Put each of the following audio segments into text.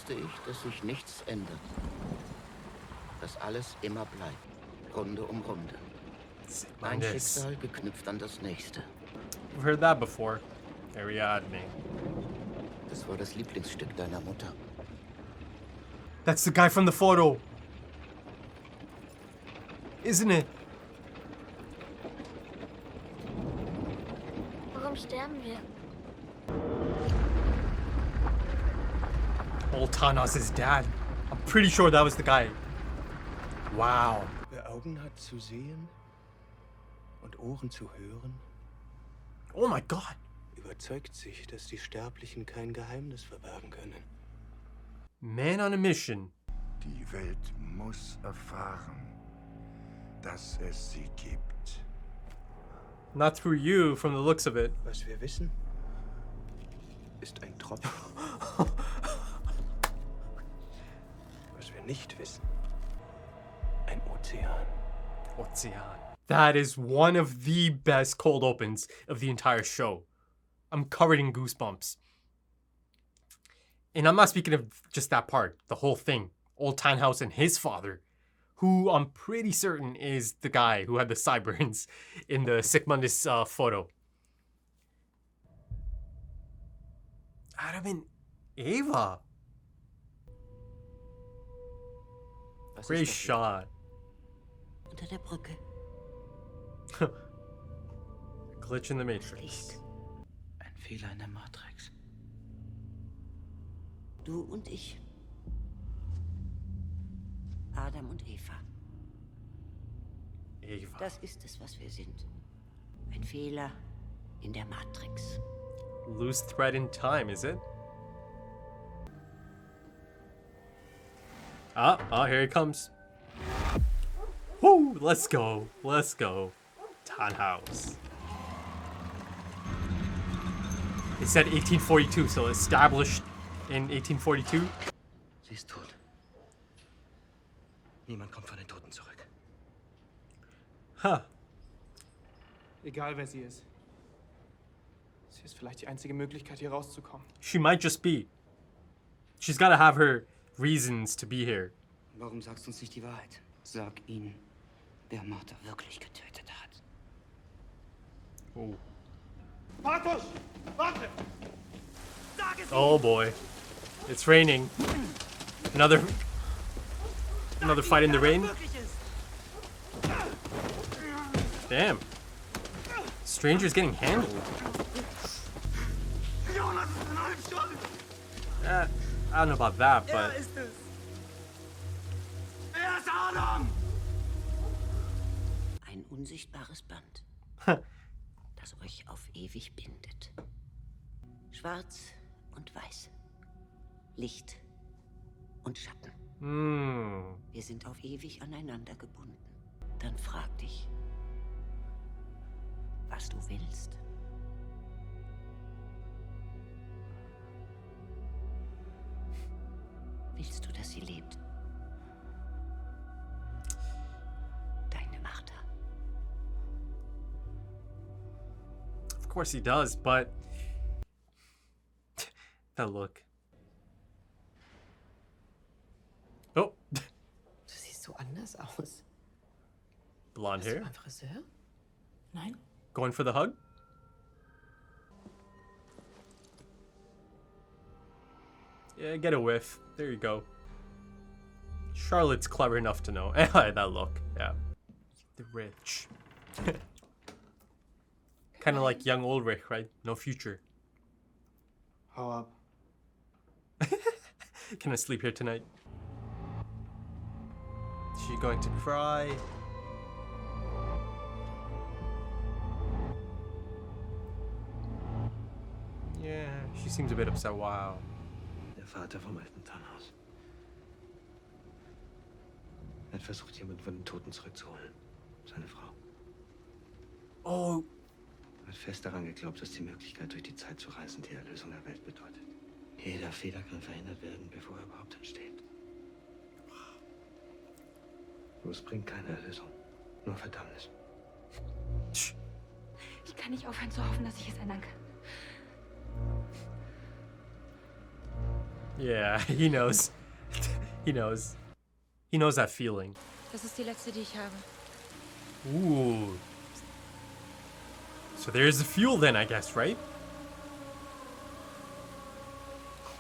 wusste ich, dass sich nichts ändert. Dass alles immer bleibt. Runde um Runde. Ein Schicksal geknüpft an das nächste. We've heard that before. Ariadne. Das war das Lieblingsstück deiner Mutter. That's the guy from the photo. Isn't it? Warum sterben wir? Old Thanos' dad. I'm pretty sure that was the guy. Wow. Wer Augen hat zu sehen und Ohren zu hören, Oh my god. überzeugt sich, dass die Sterblichen kein Geheimnis verbergen können. Man on a mission. Die Welt muss erfahren, dass es sie gibt. Not through you, from the looks of it. Was wir wissen, ist ein Tropfen. Was wir nicht wissen, ein Ozean. Ozean. That is one of the best cold opens of the entire show. I'm covered in goosebumps. And I'm not speaking of just that part, the whole thing. Old Tannhaus and his father, who I'm pretty certain is the guy who had the sideburns in the Sigmundus photo. Adam and Eva. Great shot. Unter der Brücke. Glitch in the Matrix. Licht. Ein Fehler in der Matrix. Du und ich. Adam und Eva. Eva. Das ist es, was wir sind. Ein Fehler in der Matrix. Loose thread in time, is it? Ah, here he comes. Woo! Let's go. Let's go. Tannhaus. It said 1842, so established in 1842. Sie ist tot. Niemand kommt von den Toten zurück. Huh. Egal wer sie ist. Sie ist vielleicht die einzige Möglichkeit, hier rauszukommen. She might just be. She's gotta have her reasons to be here. Warum sagst du uns nicht die Wahrheit? Sag ihnen, wer Martha wirklich getötet hat. Oh. Bartosz! Warte! Oh boy. It's raining. Another fight in the rain. Damn. Stranger's getting handled. I don't know about that, but Ein unsichtbares Band, das euch auf ewig bindet. Schwarz und weiß. Licht und Schatten. Wir sind auf ewig aneinander gebunden. Dann frag dich, was du willst. Willst du, dass sie lebt? Deine Martha. of course he does, but that look. Oh, Du siehst so anders aus. blonde Bist du hair. beim Friseur? Nein? Going for the hug? Yeah, get a whiff. There you go. Charlotte's clever enough to know. That look, yeah. The rich. Kind of like young Ulrich, right? No future. Hau ab. Can I sleep here tonight? Is she going to cry? Yeah, she seems a bit upset. Wow. Der Vater vom alten Tannhaus. Er hat versucht, jemanden von den Toten zurückzuholen. Seine Frau. Oh, Er hat fest daran geglaubt, dass die Möglichkeit, durch die Zeit zu reisen, die Erlösung der Welt bedeutet. Jeder Fehler kann verhindert werden, bevor er überhaupt entsteht. Nur es bringt keine Erlösung. Nur Verdammnis. Ich kann nicht aufhören zu hoffen, dass ich es ändern kann. Yeah, he knows. He knows. He knows that feeling. Das ist die letzte, die ich habe. Ooh. So there's the fuel then, I guess, right?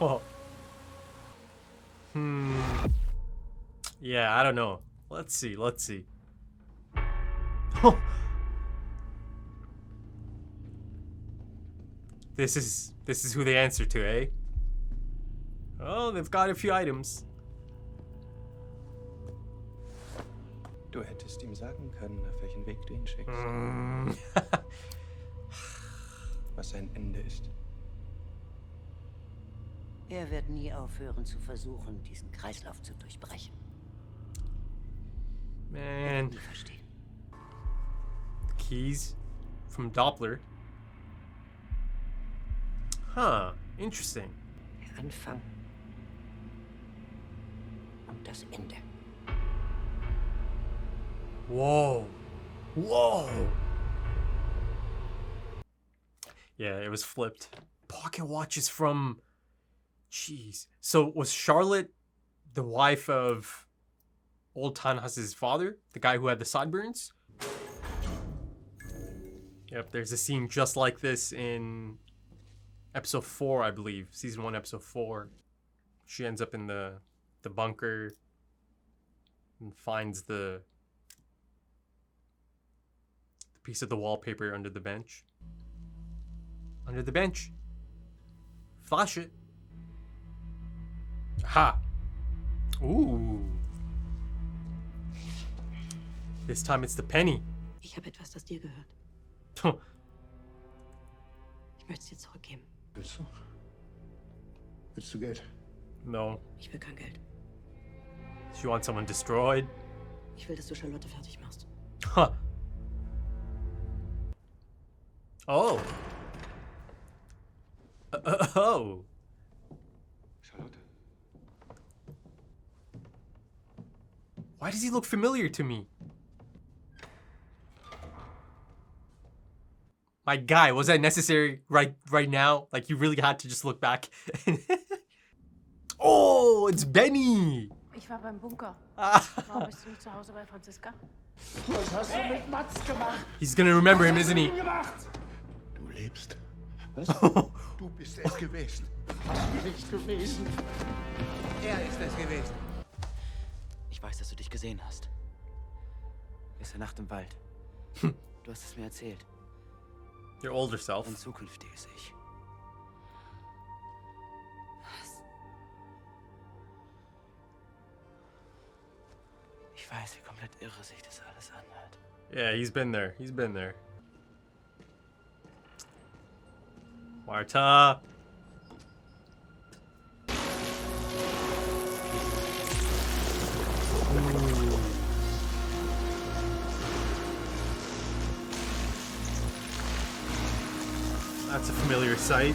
Oh. Yeah, I don't know. Let's see. Oh. This is who they answer to, eh? Oh, they've got a few items. Du hättest ihm sagen können, auf welchen Weg du ihn schickst. Was sein Ende ist. Er wird nie aufhören zu versuchen, diesen Kreislauf zu durchbrechen. Man. Nie verstehen. Keys from Doppler. Huh, interesting. Der Anfang und das Ende. Whoa. Yeah, it was flipped. Pocket watches from... Jeez. So was Charlotte the wife of Old Tannhaus's father? The guy who had the sideburns? Yep, there's a scene just like this in episode 4, I believe. Season 1, episode 4. She ends up in the bunker and finds the piece of the wallpaper under the bench. Under the bench. Flash it. Ha! Ooh. This time it's the penny. Ich habe etwas, das dir gehört. Ich möchte es dir zurückgeben. Willst du? Willst du Geld? No. Ich will kein Geld. She wants someone destroyed. Ich will, dass du Charlotte fertig machst. Huh. Oh. Oh. Charlotte. Why does he look familiar to me? My guy, was that necessary right now? Like you really had to just look back. Oh, it's Benny. Ich war beim Bunker. Ah. Warum bist du nicht zu Hause bei Franziska? Was hast du mit Mats gemacht? He's gonna remember him, isn't he? Du lebst. Was? Du bist es gewesen. Hast du nicht gewesen? Er ist es gewesen. Ich weiß, dass du dich gesehen hast. Gestern Nacht im Wald. Du hast es mir erzählt. Your older self. Ein zukünftiges Ich. Ich weiß, wie komplett irre sich das alles anhört. Yeah, he's been there. He's been there. Marta. That's a familiar sight.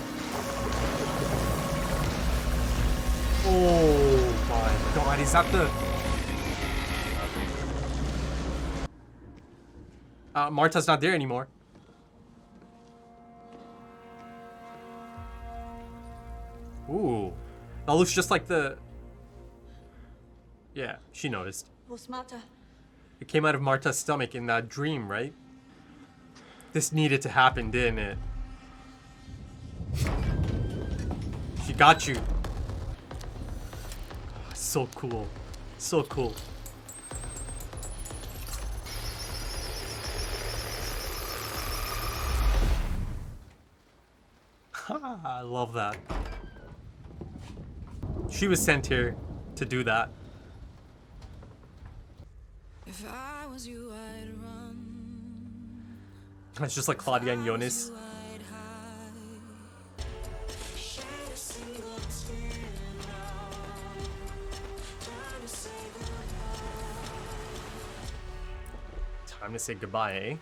Oh my god, is that the... Marta's not there anymore. Ooh. That looks just like the... Yeah, she noticed. Wo ist Martha? It came out of Marta's stomach in that dream, right? This needed to happen, didn't it? She got you. So cool. So cool. I love that. She was sent here to do that. If I was you, I'd run. It's just like Claudia and Jonas. I'd hide. Shed a single tear now. Time to say goodbye. Time to say goodbye, eh?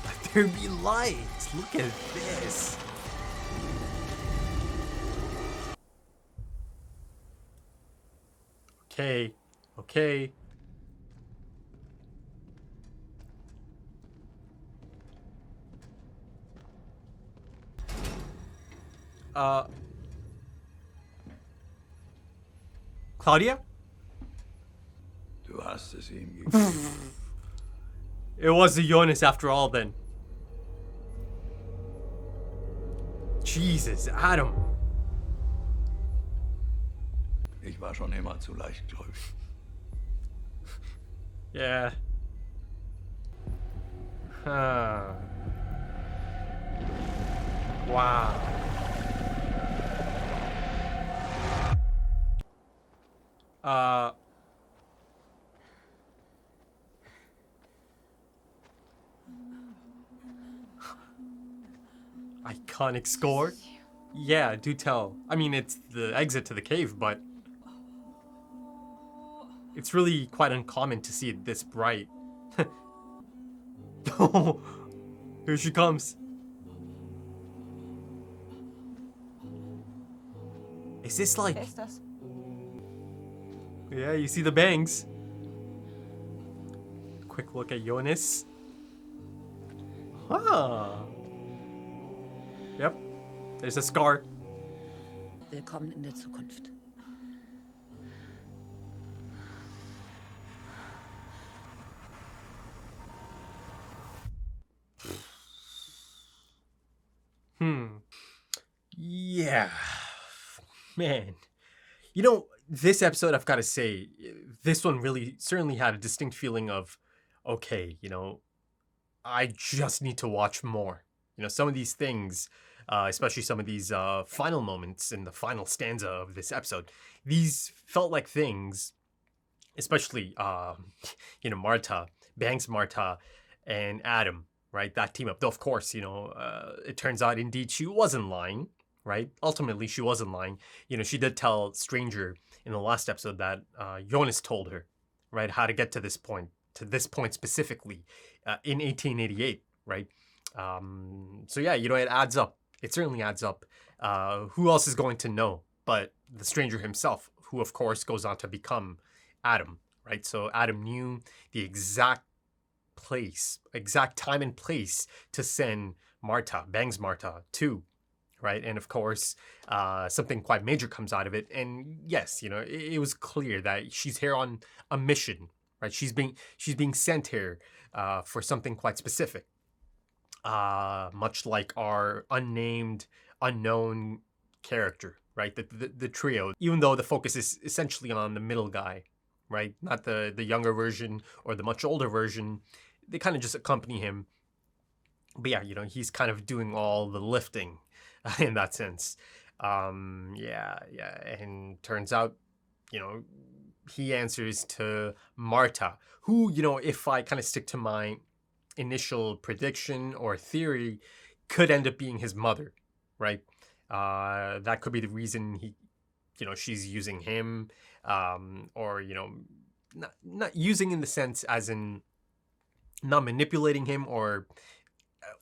Let there be light. Look at this. Okay. Okay. Claudia? Du hast es ihm gegeben. It was the Jonas after all then. Jesus, Adam. Ich war schon immer zu leichtgläubig. Yeah. Huh. Wow. Iconic score? Yeah, do tell. I mean, it's the exit to the cave, but it's really quite uncommon to see it this bright. Oh, here she comes. Is this like... Yeah, you see the bangs. Quick look at Jonas. Huh. Yep. There's a scar. Willkommen in der Zukunft. Yeah. Man. You know, this episode, I've got to say, this one really certainly had a distinct feeling of, okay, you know, I just need to watch more. You know, some of these things, especially some of these final moments in the final stanza of this episode, these felt like things, especially, you know, Marta, Banks Marta, and Adam, right? That team up. Though, of course, you know, it turns out indeed she wasn't lying, right? Ultimately, she wasn't lying. You know, she did tell Stranger in the last episode that Jonas told her, right, how to get to this point specifically in 1888, right? So yeah, you know, it adds up. It certainly adds up. Who else is going to know but the Stranger himself, who of course goes on to become Adam, right? So Adam knew the exact place, exact time and place to send Marta, Bangs Marta, to, right? And of course, something quite major comes out of it. And yes, you know, it was clear that she's here on a mission, right? She's being sent here for something quite specific. Much like our unnamed, unknown character, right? The trio, even though the focus is essentially on the middle guy, right? Not the younger version or the much older version. They kind of just accompany him. But yeah, you know, he's kind of doing all the lifting in that sense. Yeah. And turns out, you know, he answers to Marta, who, you know, if I kind of stick to my initial prediction or theory, could end up being his mother, right? That could be the reason he, you know, she's using him, or, you know, not using in the sense as in not manipulating him, or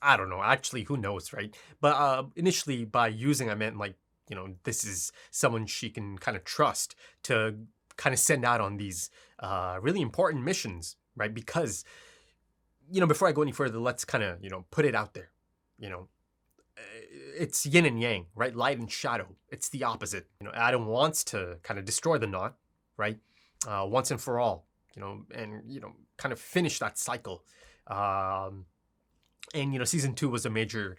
I don't know, actually, who knows, right? But initially by using, I meant like, you know, this is someone she can kind of trust to kind of send out on these really important missions, right? Because, you know, before I go any further, let's kind of, you know, put it out there. You know, it's yin and yang, right? Light and shadow. It's the opposite. You know, Adam wants to kind of destroy the knot, right? Once and for all, you know, and, you know, kind of finish that cycle. And, you know, season 2 was a major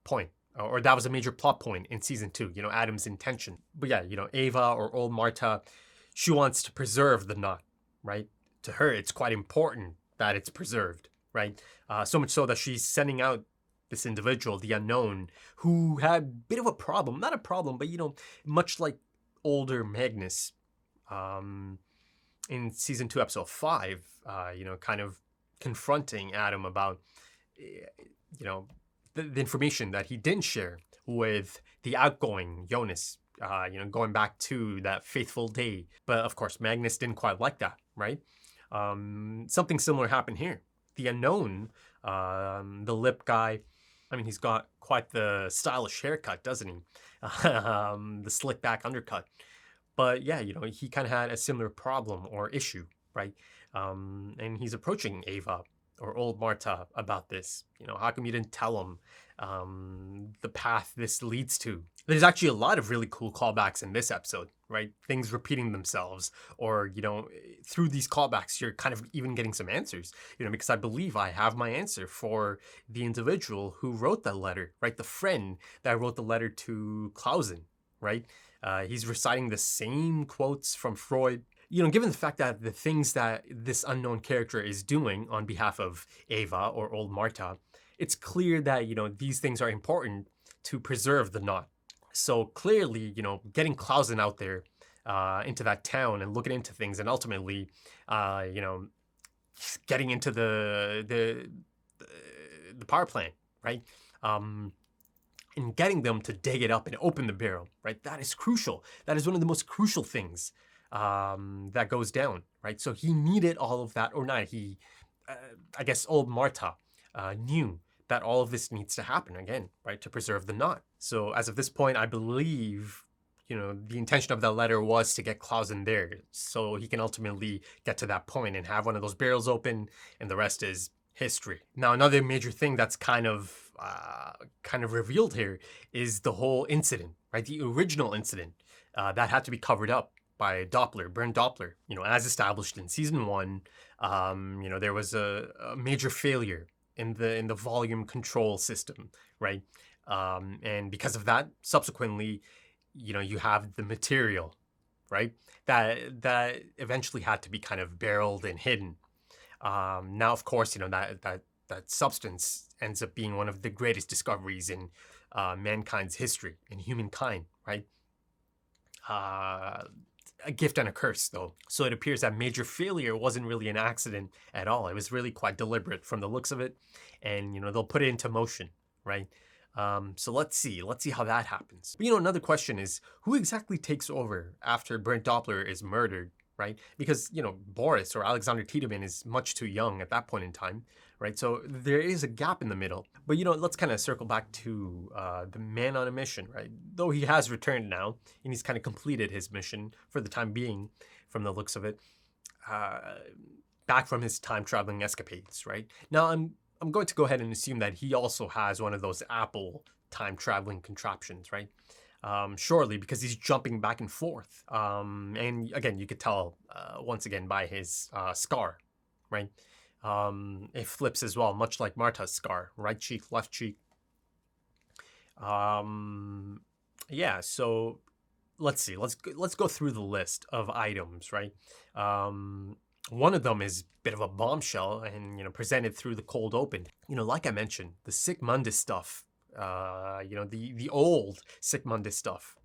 point, or that was a major plot point in season 2, you know, Adam's intention. But yeah, you know, Ava or old Marta, she wants to preserve the knot, right? To her, it's quite important that it's preserved, right? So much so that she's sending out this individual, the unknown, who had a bit of a problem. Not a problem, but, you know, much like older Magnus in season 2, episode 5, you know, kind of confronting Adam about, you know, the information that he didn't share with the outgoing Jonas, you know, going back to that faithful day. But of course, Magnus didn't quite like that, right? Something similar happened here. The unknown, the lip guy, I mean, he's got quite the stylish haircut, doesn't he? The slick back undercut. But yeah, you know, he kind of had a similar problem or issue, right? And he's approaching Ava, or old Marta about this? You know, how come you didn't tell him the path this leads to? There's actually a lot of really cool callbacks in this episode, right? Things repeating themselves, or, you know, through these callbacks, you're kind of even getting some answers, you know, because I believe I have my answer for the individual who wrote that letter, right? The friend that wrote the letter to Clausen, right? He's reciting the same quotes from Freud. You know, given the fact that the things that this unknown character is doing on behalf of Eva or old Marta, it's clear that, you know, these things are important to preserve the knot. So clearly, you know, getting Clausen out there into that town and looking into things, and ultimately, you know, getting into the power plant, right? And getting them to dig it up and open the barrel, right? That is crucial. That is one of the most crucial things that goes down, right? So he needed all of that, or not. He, I guess, old Marta knew that all of this needs to happen again, right, to preserve the knot. So as of this point, I believe, you know, the intention of that letter was to get Clausen there, so he can ultimately get to that point and have one of those barrels open, and the rest is history. Now, another major thing that's kind of revealed here is the whole incident, right? The original incident that had to be covered up by Bernd Doppler. You know, as established in season 1, you know, there was a major failure in the volume control system, right? And because of that, subsequently, you know, you have the material, right? That eventually had to be kind of barreled and hidden. Now, of course, you know, that substance ends up being one of the greatest discoveries in mankind's history, in humankind, right? A gift and a curse, though. So it appears that major failure wasn't really an accident at all. It was really quite deliberate from the looks of it. And, you know, they'll put it into motion, right? So let's see how that happens. But, you know, another question is, who exactly takes over after Bernd Doppler is murdered, right? Because, you know, Boris or Alexander Tiedemann is much too young at that point in time, right? So there is a gap in the middle. But, you know, let's kind of circle back to the man on a mission, right? Though he has returned now, and he's kind of completed his mission for the time being, from the looks of it, back from his time-traveling escapades, right? Now, I'm going to go ahead and assume that he also has one of those Apple time-traveling contraptions, right? Surely, because he's jumping back and forth. And again, you could tell, once again, by his scar, right? It flips as well, much like Marta's scar. Right cheek, left cheek. Yeah, so let's see. Let's go through the list of items, right? One of them is a bit of a bombshell and, you know, presented through the cold open. You know, like I mentioned, the Sigmundus stuff, you know, the old Sigmundus stuff,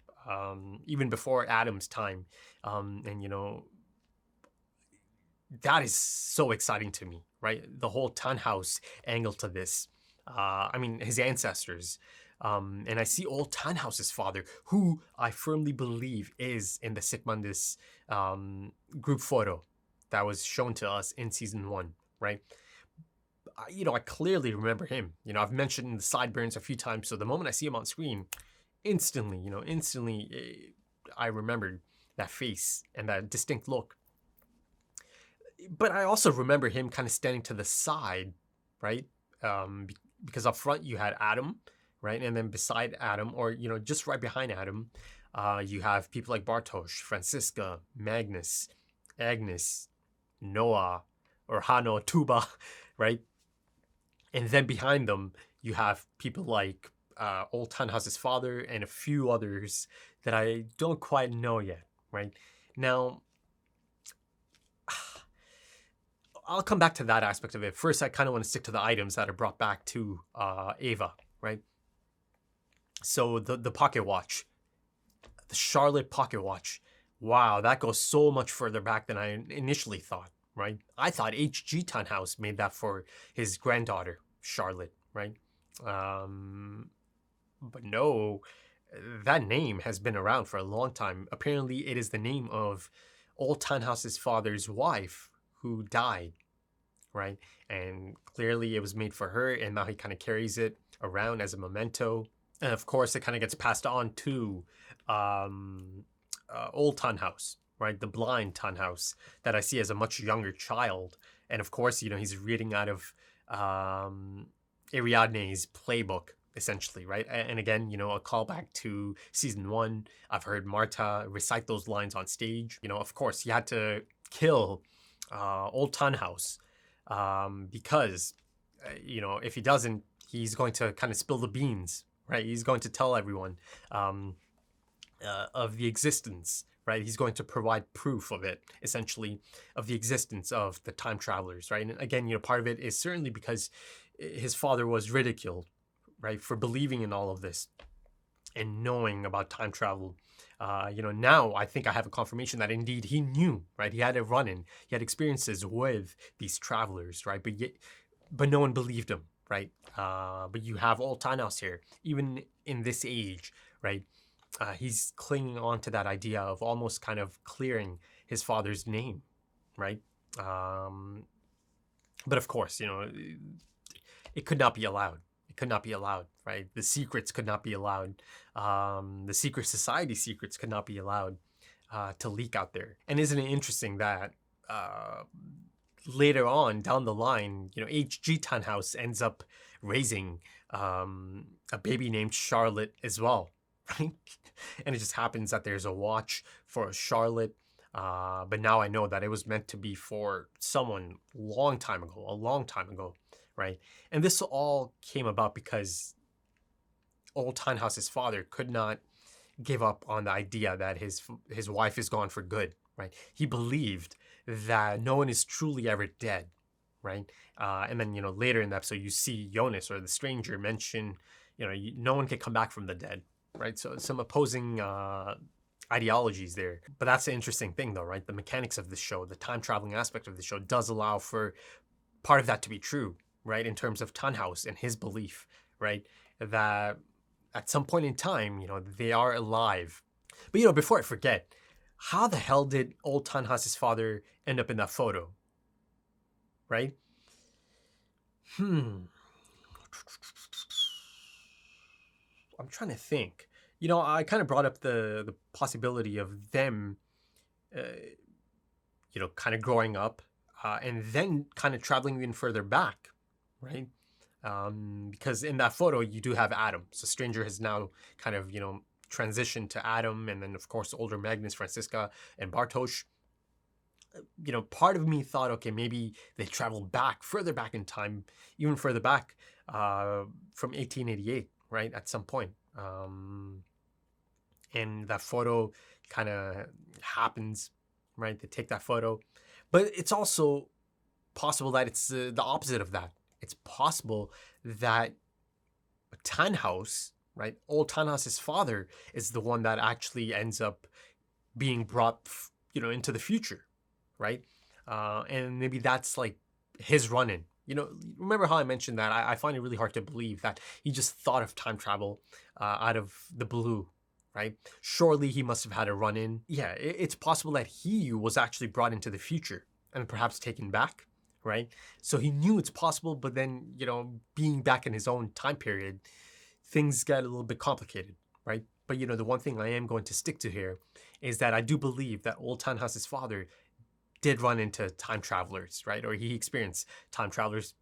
even before Adam's time. And, you know, that is so exciting to me, right? The whole Tannhaus angle to this. I mean, his ancestors. And I see old Tannhaus's father, who I firmly believe is in the Sigmundus group photo that was shown to us in season 1, right? You know, I clearly remember him. You know, I've mentioned the sideburns a few times, so the moment I see him on screen, instantly, I remembered that face and that distinct look. But I also remember him kind of standing to the side, right? Because up front you had Adam, right? And then beside Adam, or, you know, just right behind Adam, you have people like Bartosz, Franziska, Magnus, Agnes, Noah, or Hanno, Tuba, right? And then behind them, you have people like old Tannhaus's father and a few others that I don't quite know yet, right? Now, I'll come back to that aspect of it. First, I kind of want to stick to the items that are brought back to Eva, right? So the pocket watch, the Charlotte pocket watch. Wow, that goes so much further back than I initially thought, right? I thought H.G. Tannhaus made that for his granddaughter, Charlotte, right? But no, that name has been around for a long time. Apparently, it is the name of old Tannhaus's father's wife who died, right? And clearly it was made for her, and now he kind of carries it around as a memento. And of course, it kind of gets passed on to old Tannhaus, right? The blind Tannhaus that I see as a much younger child. And of course, he's reading out of Ariadne's playbook, essentially, right? And again, a callback to season 1. I've heard Marta recite those lines on stage. Of course, he had to kill old Tannhaus because, if he doesn't, he's going to kind of spill the beans, right? He's going to tell everyone of the existence, right? He's going to provide proof of it, essentially, of the existence of the time travelers, right? And again, part of it is certainly because his father was ridiculed, right, for believing in all of this and knowing about time travel. Now I think I have a confirmation that indeed he knew, right? He had a run-in, he had experiences with these travelers, right? But no one believed him, right? But you have old Thanos here, even in this age, right? He's clinging on to that idea of almost kind of clearing his father's name, right? But of course, it could not be allowed. It could not be allowed, right? The secrets could not be allowed. The secret society secrets could not be allowed to leak out there. And isn't it interesting that later on down the line, H.G. Tannhaus ends up raising a baby named Charlotte as well, right? And it just happens that there's a watch for Charlotte. But now I know that it was meant to be for someone a long time ago, right? And this all came about because old Tannhaus's father could not give up on the idea that his wife is gone for good, right? He believed that no one is truly ever dead, right? And then, later in the episode, you see Jonas or the stranger mention, no one can come back from the dead, right? So some opposing ideologies there. But that's the interesting thing, though, right? The mechanics of the show, the time traveling aspect of the show does allow for part of that to be true, right? In terms of Tannhaus and his belief, right? That at some point in time, they are alive. But, before I forget, how the hell did old Tannhaus's father end up in that photo? Right? I'm trying to think. I kind of brought up the possibility of them, kind of growing up and then kind of traveling even further back, right? Because in that photo, you do have Adam. So Stranger has now kind of, transitioned to Adam. And then, of course, older Magnus, Franziska, and Bartosz. Part of me thought, okay, maybe they traveled back, further back in time, even further back from 1888, right, at some point. And that photo kind of happens, right? They take that photo. But it's also possible that it's the opposite of that. It's possible that Tannhaus, right, old Tannhaus's father, is the one that actually ends up being brought, into the future, right? And maybe that's like his run-in. Remember how I mentioned that I find it really hard to believe that he just thought of time travel out of the blue, right? Surely he must have had a run-in. Yeah, it's possible that he was actually brought into the future and perhaps taken back, right? So he knew it's possible, but then, being back in his own time period, things get a little bit complicated, right? But, the one thing I am going to stick to here is that I do believe that old Tannhaus's father did run into time travelers, right? Or he experienced time travelers.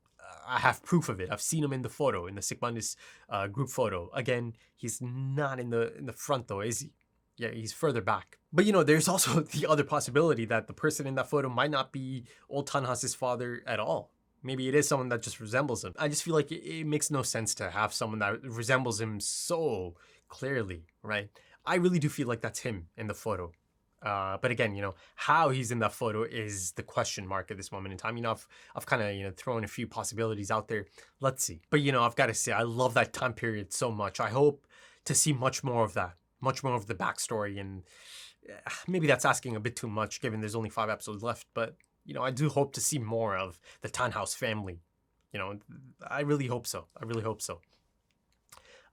I have proof of it. I've seen him in the photo, in the FMAB group photo. Again, he's not in the front though, is he? Yeah, he's further back. But there's also the other possibility that the person in that photo might not be old Tannhaus's father at all. Maybe it is someone that just resembles him. I just feel like it makes no sense to have someone that resembles him so clearly, right? I really do feel like that's him in the photo. But again, how he's in that photo is the question mark at this moment in time. I've kind of, thrown a few possibilities out there. Let's see. But, I've got to say, I love that time period so much. I hope to see much more of that, much more of the backstory. And maybe that's asking a bit too much given there's only 5 episodes left. But, I do hope to see more of the Tannhaus family. I really hope so. I really hope so.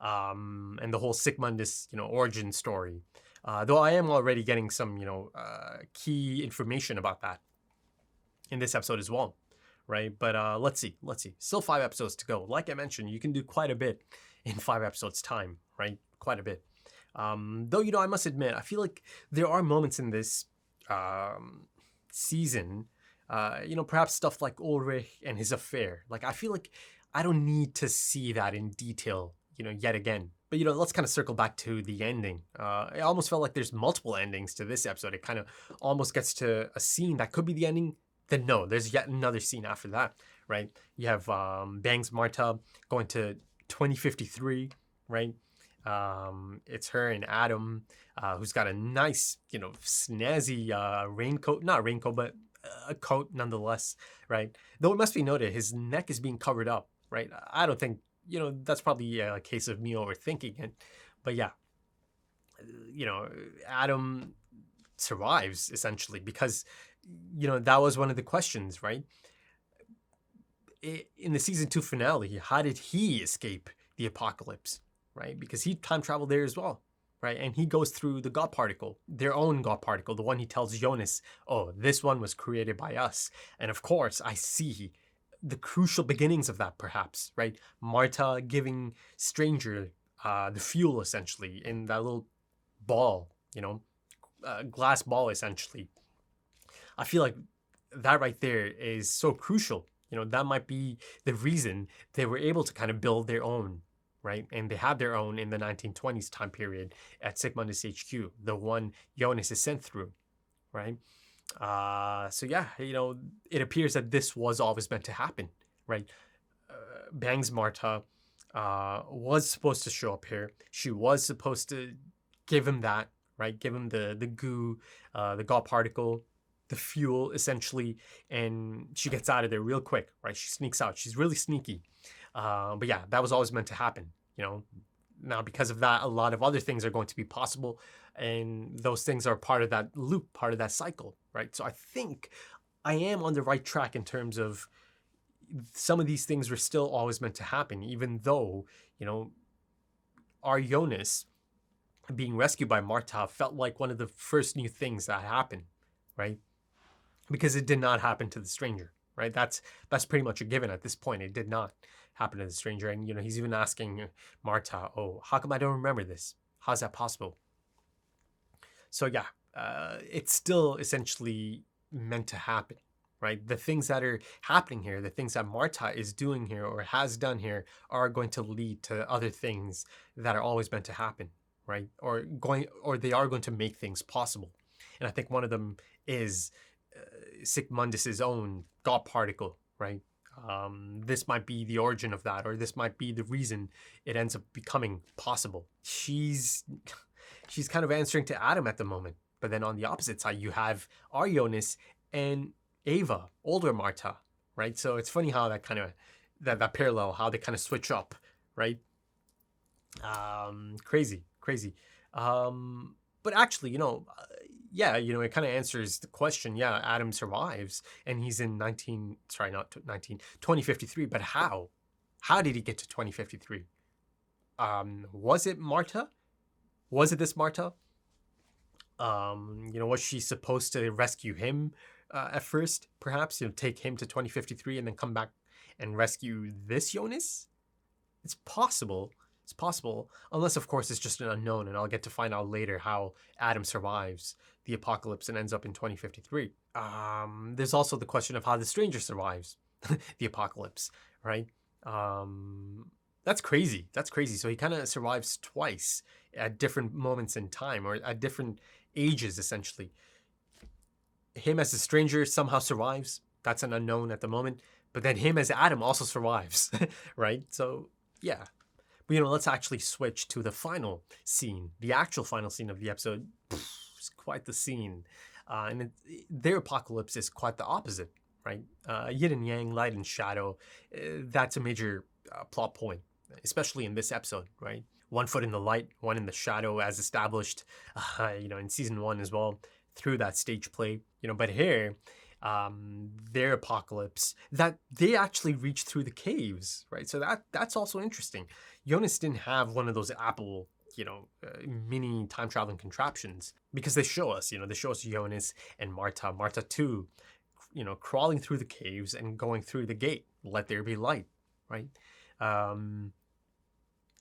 And the whole Sigmundus, origin story. Though I am already getting some, key information about that in this episode as well, right? But let's see. Still 5 episodes to go. Like I mentioned, you can do quite a bit in 5 episodes time, right? Quite a bit. Though, I must admit, I feel like there are moments in this season, perhaps stuff like Ulrich and his affair. Like, I feel like I don't need to see that in detail, yet again. But, let's kind of circle back to the ending. It almost felt like there's multiple endings to this episode. It kind of almost gets to a scene that could be the ending. Then no, there's yet another scene after that, right? You have Bangs Marta going to 2053, right? It's her and Adam, who's got a nice, snazzy raincoat. Not raincoat, but a coat nonetheless, right? Though it must be noted, his neck is being covered up, right? I don't think, that's probably a case of me overthinking it. But yeah, Adam survives, essentially, because, that was one of the questions, right? In the season 2 finale, how did he escape the apocalypse, right? Because he time traveled there as well, right? And he goes through the God particle, their own God particle, the one he tells Jonas, oh, this one was created by us. And of course, I see the crucial beginnings of that, perhaps, right? Marta giving Stranger the fuel, essentially, in that little ball, glass ball, essentially. I feel like that right there is so crucial. That might be the reason they were able to kind of build their own, right? And they had their own in the 1920s time period at Sigmundus HQ, the one Jonas is sent through, right? So yeah, it appears that this was always meant to happen, right? Bangs Marta was supposed to show up here. She was supposed to give him that, right? Give him the goo, the God particle, the fuel, essentially, and she gets out of there real quick, right? She sneaks out. She's really sneaky. But yeah, that was always meant to happen, Now, because of that, a lot of other things are going to be possible, and those things are part of that loop, part of that cycle, right? So I think I am on the right track in terms of some of these things were still always meant to happen, even though, our Jonas being rescued by Marta felt like one of the first new things that happened, right? Because it did not happen to the Stranger, right? That's pretty much a given at this point. It did not happen to the Stranger. And, he's even asking Marta, oh, how come I don't remember this? How's that possible? So yeah, it's still essentially meant to happen, right? The things that are happening here, the things that Marta is doing here or has done here are going to lead to other things that are always meant to happen, right? Or they are going to make things possible. And I think one of them is Sigmundus's own God particle, right? This might be the origin of that, or this might be the reason it ends up becoming possible. She's kind of answering to Adam at the moment, but then on the opposite side, you have our Jonas and Ava, older Marta, right? So it's funny how that kind of that parallel, how they kind of switch up, right? Crazy. But actually, yeah, it kind of answers the question. Yeah, Adam survives and he's in 2053. But how? How did he get to 2053? Was it Marta? Was it this Marta? Was she supposed to rescue him at first, perhaps? Take him to 2053 and then come back and rescue this Jonas? It's possible. It's possible, unless, of course, it's just an unknown, and I'll get to find out later how Adam survives the apocalypse and ends up in 2053. There's also the question of how the Stranger survives the apocalypse, right? That's crazy. So he kind of survives twice at different moments in time, or at different ages, essentially. Him as a Stranger somehow survives. That's an unknown at the moment. But then him as Adam also survives, right? So, yeah. But, let's actually switch to the final scene, the actual final scene of the episode. It's quite the scene. And their apocalypse is quite the opposite, right? Yin and yang, light and shadow. That's a major plot point, especially in this episode, right? One foot in the light, one in the shadow, as established, in season 1 as well, through that stage play. But here, their apocalypse, that they actually reach through the caves, right? So that's also interesting. Jonas didn't have one of those Apple, mini time traveling contraptions, because they show us Jonas and Marta too, crawling through the caves and going through the gate. Let there be light, right?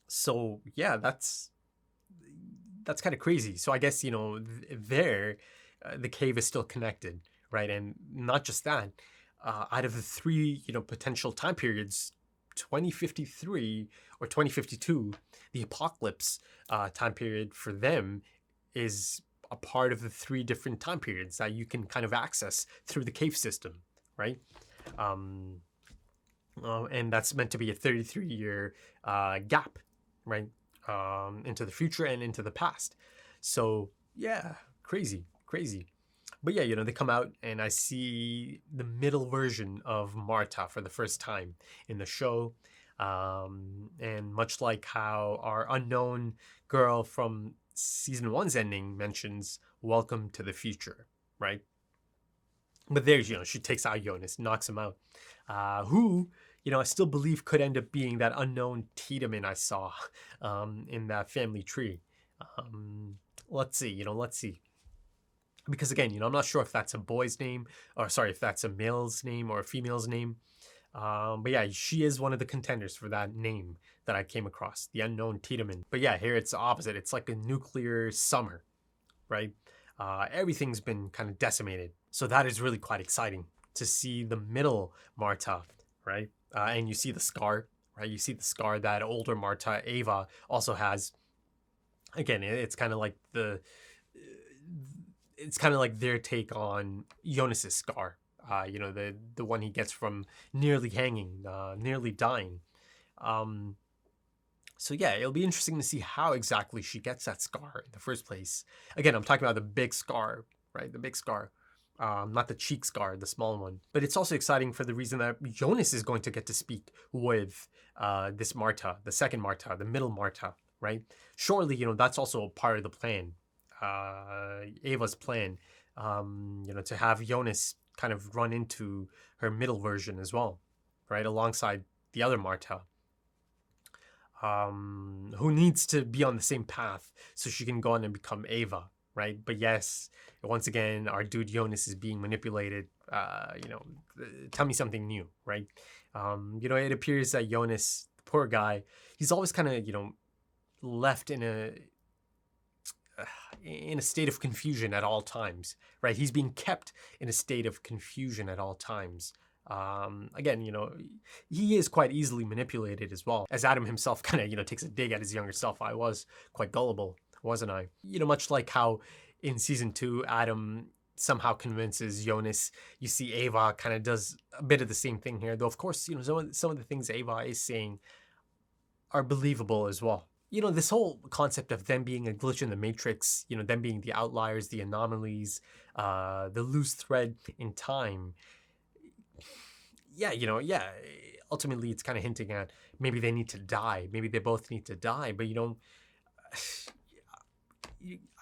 So yeah, that's kind of crazy. So I guess there, the cave is still connected, right? And not just that, out of the three, potential time periods, 2053 or 2052, the apocalypse time period for them is a part of the three different time periods that you can kind of access through the cave system, right? And that's meant to be a 33-year gap, right? Into the future and into the past. So yeah, crazy. But yeah, they come out and I see the middle version of Marta for the first time in the show. And much like how our unknown girl from season 1's ending mentions welcome to the future, right? But there's, she takes out Jonas, knocks him out. Who, I still believe could end up being that unknown Tiedemann I saw in that family tree. Let's see. Because again, I'm not sure if that's a boy's name, or sorry, if that's a male's name or a female's name. But yeah, she is one of the contenders for that name that I came across, the unknown Tiedemann. But yeah, here it's the opposite. It's like a nuclear summer, right? Everything's been kind of decimated. So that is really quite exciting to see the middle Marta, right? And you see the scar, right? You see the scar that older Marta, Ava, also has. Again, it's kind of like it's kind of like their take on Jonas's scar. The one he gets from nearly hanging, nearly dying. So yeah, it'll be interesting to see how exactly she gets that scar in the first place. Again, I'm talking about the big scar, right? The big scar. Not the cheek scar, the small one. But it's also exciting for the reason that Jonas is going to get to speak with this Marta, the second Marta, the middle Marta, right? Surely, that's also part of the plan. Ava's plan, to have Jonas kind of run into her middle version as well, right? Alongside the other Marta, who needs to be on the same path so she can go on and become Ava, right? But yes, once again, our dude Jonas is being manipulated. Tell me something new, right? It appears that Jonas, the poor guy, he's always kind of, left in a state of confusion at all times, right? He's being kept in a state of confusion at all times. Again, he is quite easily manipulated as well. As Adam himself kind of, takes a dig at his younger self. I was quite gullible, wasn't I? Much like how in season 2, Adam somehow convinces Jonas. You see Ava kind of does a bit of the same thing here. Though, of course, some of the things Ava is saying are believable as well. This whole concept of them being a glitch in the matrix, them being the outliers, the anomalies, the loose thread in time. Yeah, ultimately it's kind of hinting at maybe they need to die. Maybe they both need to die. But,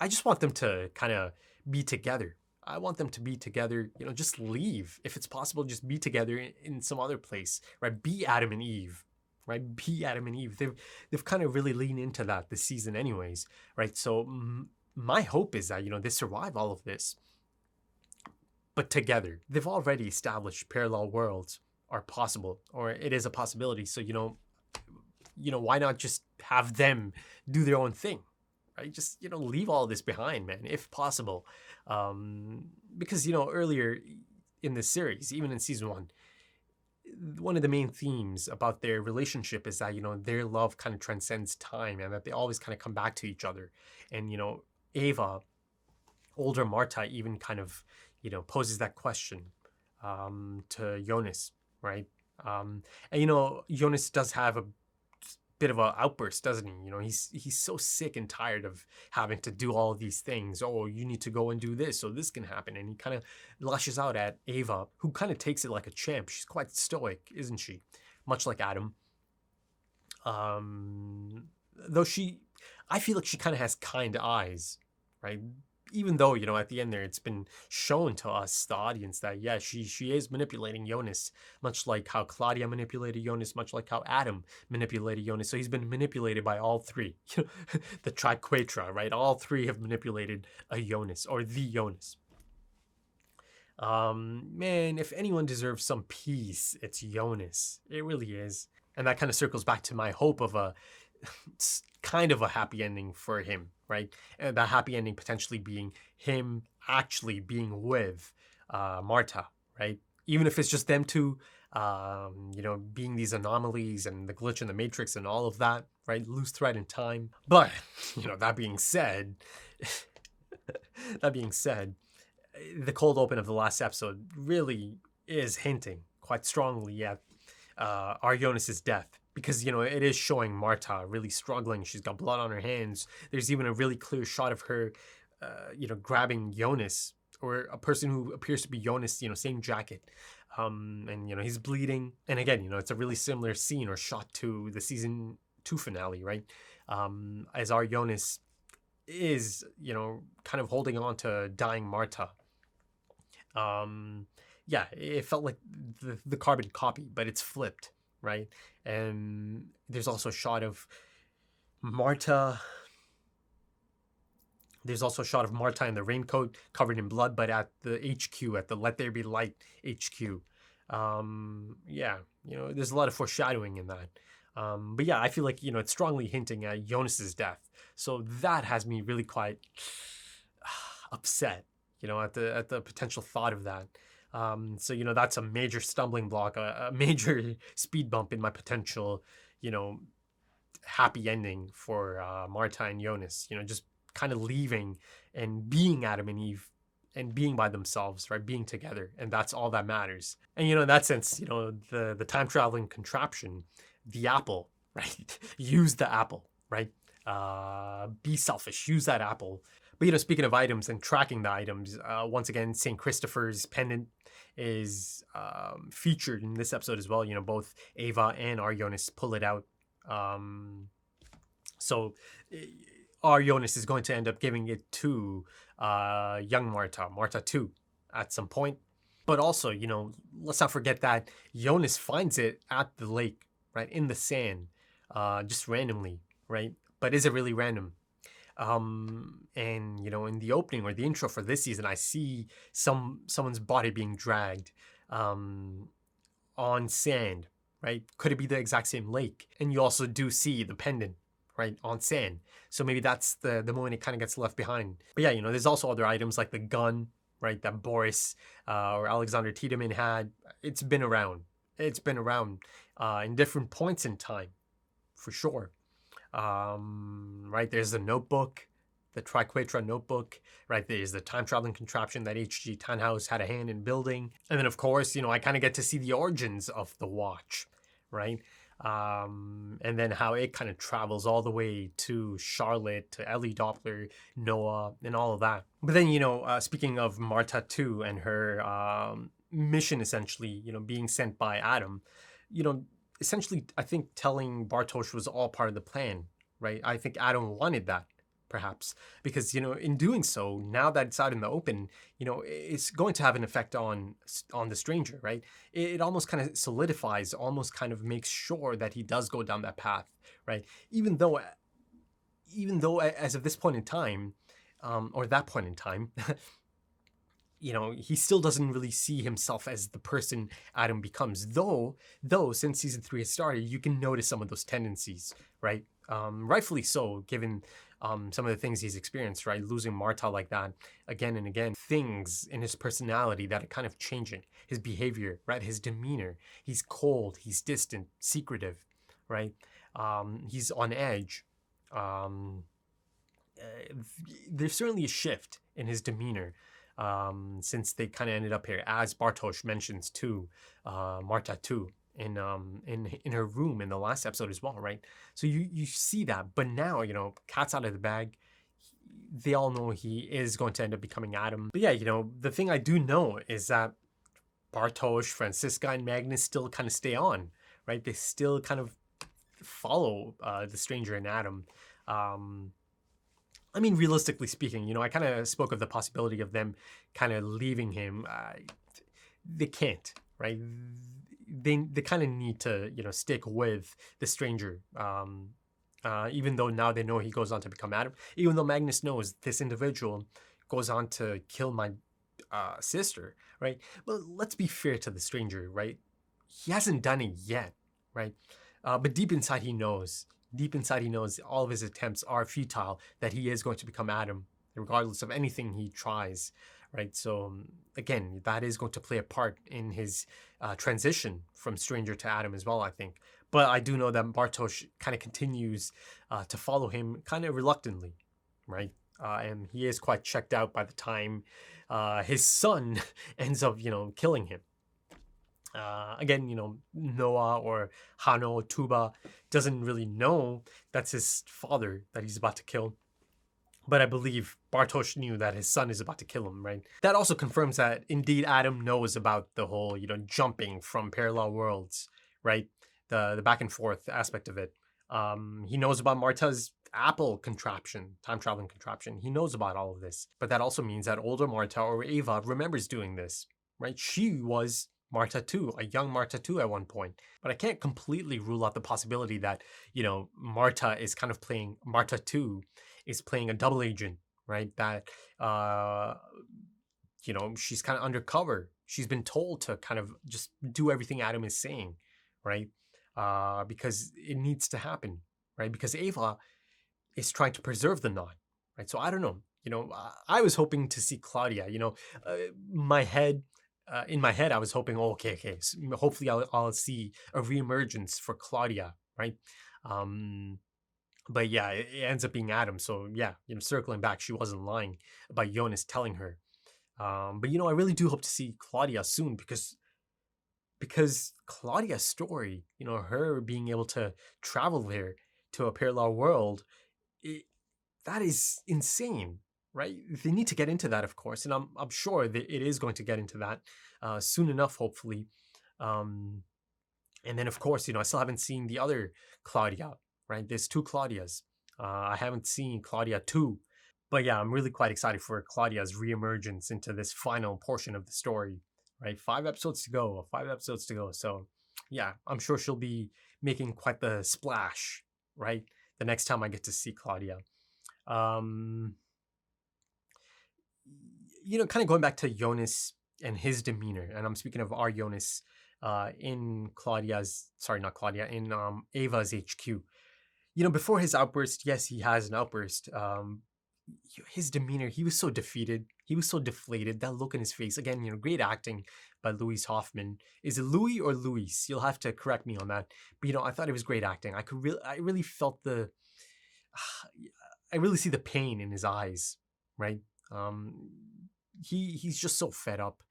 I just want them to kind of be together. I want them to be together, just leave. If it's possible, just be together in some other place, right? Be Adam and Eve. Right, be Adam and Eve. They've kind of really leaned into that this season, anyways. Right, so my hope is that they survive all of this, but together. They've already established parallel worlds are possible, or it is a possibility. So why not just have them do their own thing, right? Just leave all this behind, man, if possible. Because earlier in this series, even in season 1. One of the main themes about their relationship is that, their love kind of transcends time and that they always kind of come back to each other. And, Ava, older Marta, even kind of, poses that question to Jonas, right? And, Jonas does have a bit of an outburst, doesn't he? He's so sick and tired of having to do all of these things. Oh, you need to go and do this so this can happen. And he kind of lashes out at Ava, who kind of takes it like a champ. She's quite stoic, isn't she? Much like Adam. Though I feel like she kind of has kind eyes, right? Even though, at the end there, it's been shown to us, the audience, that, yeah, she is manipulating Jonas, much like how Claudia manipulated Jonas, much like how Adam manipulated Jonas. So he's been manipulated by all three, the triquetra, right? All three have manipulated a Jonas, or the Jonas. Man, if anyone deserves some peace, it's Jonas. It really is. And that kind of circles back to my hope of a kind of a happy ending for him, right? And that happy ending potentially being him actually being with Marta, right? Even if it's just them two, being these anomalies and the glitch in the matrix and all of that, right? Loose thread in time. But, that being said, the cold open of the last episode really is hinting quite strongly at Arionis' death. Because, it is showing Marta really struggling. She's got blood on her hands. There's even a really clear shot of her, grabbing Jonas, or a person who appears to be Jonas, same jacket. And, he's bleeding. And again, it's a really similar scene or shot to the season 2 finale, right? As Arionis is, kind of holding on to dying Marta. It felt like the carbon copy, but it's flipped, right? And there's also a shot of Marta. There's also a shot of Marta in the raincoat covered in blood, but at the HQ, at the Let There Be Light HQ. There's a lot of foreshadowing in that. I feel like, it's strongly hinting at Jonas's death. So that has me really quite upset, at the potential thought of that. That's a major stumbling block, a major speed bump in my potential, happy ending for Marta and Jonas, just kind of leaving and being Adam and Eve and being by themselves, right? Being together. And that's all that matters. And, in that sense, the time traveling contraption, the apple, right? Use the apple, right? Be selfish, use that apple. But, speaking of items and tracking the items, once again, St. Christopher's pendant is featured in this episode as well. Both Ava and Arionis pull it out. Arionis is going to end up giving it to young Marta 2, at some point. But also, let's not forget that Jonas finds it at the lake, right, in the sand, just randomly, right? But is it really random? And, in the opening or the intro for this season, I see someone's body being dragged on sand, right? Could it be the exact same lake? And you also do see the pendant, right, on sand. So maybe that's the moment it kind of gets left behind. But there's also other items like the gun, right, that Boris or Alexander Tiedemann had. It's been around in different points in time, for sure. Right, there's the notebook, the Triquetra notebook, right? There's the time traveling contraption that H.G. Tannhaus had a hand in building. And then, of course, I kind of get to see the origins of the watch, right? And then how it kind of travels all the way to Charlotte, to Ellie Doppler, Noah, and all of that. But then, speaking of Marta 2 and her mission, essentially, being sent by Adam, essentially, I think telling Bartosz was all part of the plan, right? I think Adam wanted that, perhaps, because, in doing so, now that it's out in the open, it's going to have an effect on the stranger, right? It almost kind of solidifies, almost kind of makes sure that he does go down that path, right? Even though as of this point in time, or that point in time, he still doesn't really see himself as the person Adam becomes. Though since season 3 has started, you can notice some of those tendencies, right? Rightfully so, given some of the things he's experienced, right? Losing Marta like that again and again. Things in his personality that are kind of changing. His behavior, right? His demeanor. He's cold, he's distant, secretive, right? He's on edge. There's certainly a shift in his demeanor. Since they kind of ended up here, as Bartosz mentions too, Marta too, in her room in the last episode as well, right? So you see that, but now, cat's out of the bag. They all know he is going to end up becoming Adam. But the thing I do know is that Bartosz, Franziska, and Magnus still kind of stay on, right? They still kind of follow the stranger and Adam. I mean, realistically speaking, I kind of spoke of the possibility of them kind of leaving him. They can't, right? They kind of need to, stick with the stranger. Even though now they know he goes on to become Adam. Even though Magnus knows this individual goes on to kill my sister, right? But let's be fair to the stranger, right? He hasn't done it yet, right? But deep inside he knows all of his attempts are futile, that he is going to become Adam, regardless of anything he tries, right? So again, that is going to play a part in his transition from stranger to Adam as well, I think. But I do know that Bartosz kind of continues to follow him kind of reluctantly, right? And he is quite checked out by the time his son ends up, killing him. Again, Noah or Hano, Tuba doesn't really know that's his father that he's about to kill. But I believe Bartosz knew that his son is about to kill him, right? That also confirms that indeed Adam knows about the whole, jumping from parallel worlds, right? The back and forth aspect of it. He knows about Marta's Apple contraption, time traveling contraption. He knows about all of this. But that also means that older Marta or Ava remembers doing this, right? She was Marta too, a young Marta too at one point. But I can't completely rule out the possibility that, Marta is kind of playing, Marta too is playing a double agent, right? That, she's kind of undercover. She's been told to kind of just do everything Adam is saying, right? Because it needs to happen, right? Because Ava is trying to preserve the knot, right? So I don't know. I was hoping to see Claudia. In my head, I was hoping, okay. So hopefully, I'll see a reemergence for Claudia, right? But yeah, it ends up being Adam. So yeah, circling back, she wasn't lying about Jonas telling her. But I really do hope to see Claudia soon because Claudia's story, her being able to travel there to a parallel world, that is insane, right? They need to get into that, of course, and I'm sure that it is going to get into that soon enough, hopefully. And then, of course, I still haven't seen the other Claudia, right? There's two Claudias. I haven't seen Claudia 2. But yeah, I'm really quite excited for Claudia's reemergence into this final portion of the story, right? 5 episodes to go. So yeah, I'm sure she'll be making quite the splash, right? The next time I get to see Claudia. Kind of going back to Jonas and his demeanor, and I'm speaking of our Jonas in Ava's HQ. Before his outburst, yes, he has an outburst. His demeanor, he was so defeated. He was so deflated. That look in his face. Again, great acting by Louis Hoffman. Is it Louis or Luis? You'll have to correct me on that. But I thought it was great acting. I really felt I really see the pain in his eyes, right? He's just so fed up.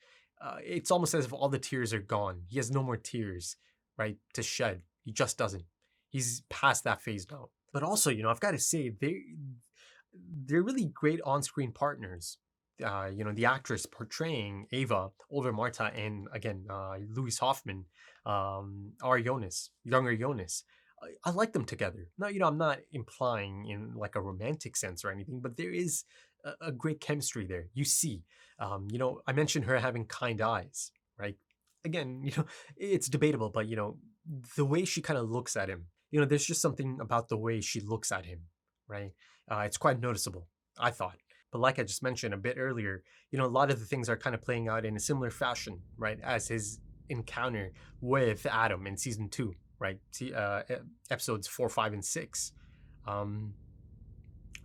It's almost as if all the tears are gone. He has no more tears, right, to shed. He just doesn't. He's past that phase now. But also, I've got to say, they're really great on-screen partners. The actress portraying Ava, older Marta, and again, Louis Hoffman, our Jonas, younger Jonas. I like them together. Now, I'm not implying in like a romantic sense or anything, but there is a great chemistry there. You see, I mentioned her having kind eyes, right? Again, it's debatable, but the way she kind of looks at him, there's just something about the way she looks at him, right? It's quite noticeable, I thought. But like I just mentioned a bit earlier, a lot of the things are kind of playing out in a similar fashion, right? As his encounter with Adam in season 2, right? Episodes 4, 5, and 6.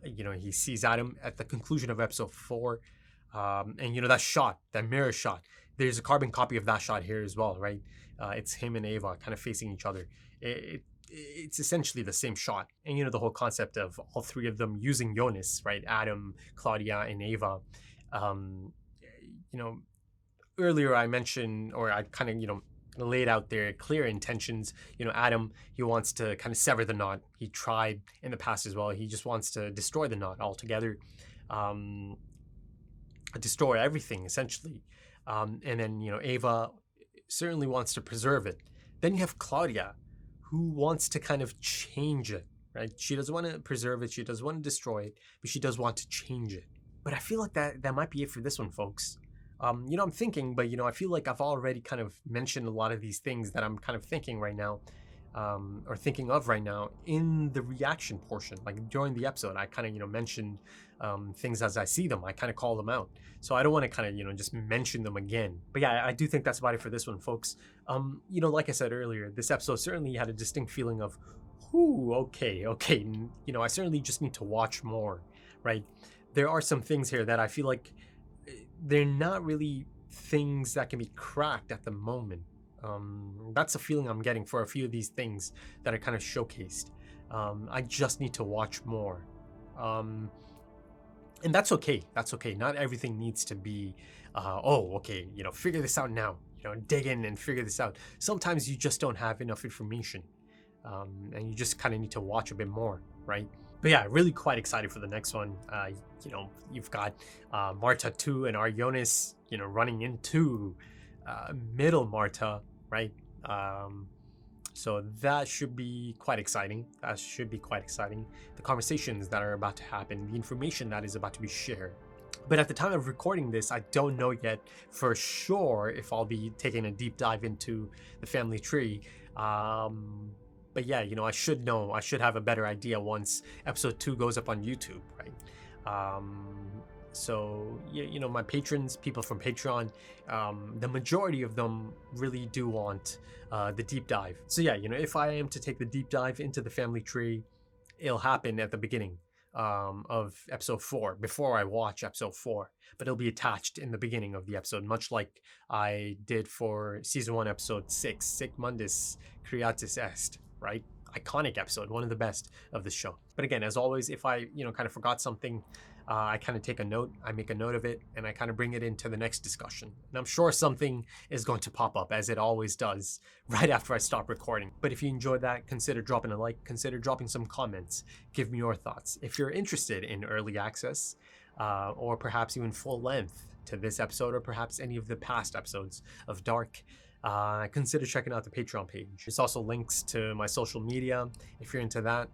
He sees Adam at the conclusion of episode 4. And that shot, that mirror shot, there's a carbon copy of that shot here as well, right? It's him and Ava kind of facing each other. It's essentially the same shot. And, the whole concept of all three of them using Jonas, right? Adam, Claudia, and Ava. Earlier I mentioned, or I kind of, laid out their clear intentions. Adam, he wants to kind of sever the knot. He tried in the past as well. He just wants to destroy the knot altogether. Destroy everything, essentially. And then, Ava certainly wants to preserve it. Then you have Claudia, who wants to kind of change it, right? She doesn't want to preserve it. She doesn't want to destroy it, but she does want to change it. But I feel like that might be it for this one, folks. I'm thinking, but, I feel like I've already kind of mentioned a lot of these things that I'm kind of thinking right now, or thinking of right now in the reaction portion. Like during the episode, I kind of, mentioned things as I see them. I kind of call them out. So I don't want to kind of, just mention them again. But yeah, I do think that's about it for this one, folks. Like I said earlier, this episode certainly had a distinct feeling of, okay. I certainly just need to watch more, right? there are some things here that I feel like they're not really things that can be cracked at the moment. That's a feeling I'm getting for a few of these things that are kind of showcased. I just need to watch more. And that's okay. That's okay. Not everything needs to be, okay, figure this out now. Dig in and figure this out. Sometimes you just don't have enough information. And you just kind of need to watch a bit more, right? But yeah, really quite excited for the next one. You've got Marta 2 and Arionis, running into middle Marta, right? So that should be quite exciting. The conversations that are about to happen, the information that is about to be shared. But at the time of recording this, I don't know yet for sure if I'll be taking a deep dive into the family tree. But yeah, I should know. I should have a better idea once episode 2 goes up on YouTube, right? So, my patrons, people from Patreon, the majority of them really do want the deep dive. So yeah, if I am to take the deep dive into the family tree, it'll happen at the beginning of episode 4, before I watch episode 4. But it'll be attached in the beginning of the episode, much like I did for season 1, episode 6, Sic Mundus Creatis Est, right? Iconic episode, one of the best of the show. But again, as always, if I, kind of forgot something, I kind of take a note, I make a note of it, and I kind of bring it into the next discussion. And I'm sure something is going to pop up, as it always does, right after I stop recording. But if you enjoyed that, consider dropping a like, consider dropping some comments, give me your thoughts. If you're interested in early access, or perhaps even full length to this episode, or perhaps any of the past episodes of Dark, consider checking out the Patreon page. There's also links to my social media if you're into that.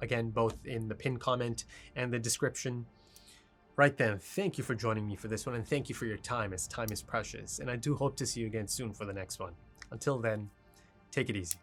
Again, both in the pinned comment and the description. Right then, thank you for joining me for this one, and thank you for your time, as time is precious. And I do hope to see you again soon for the next one. Until then, take it easy.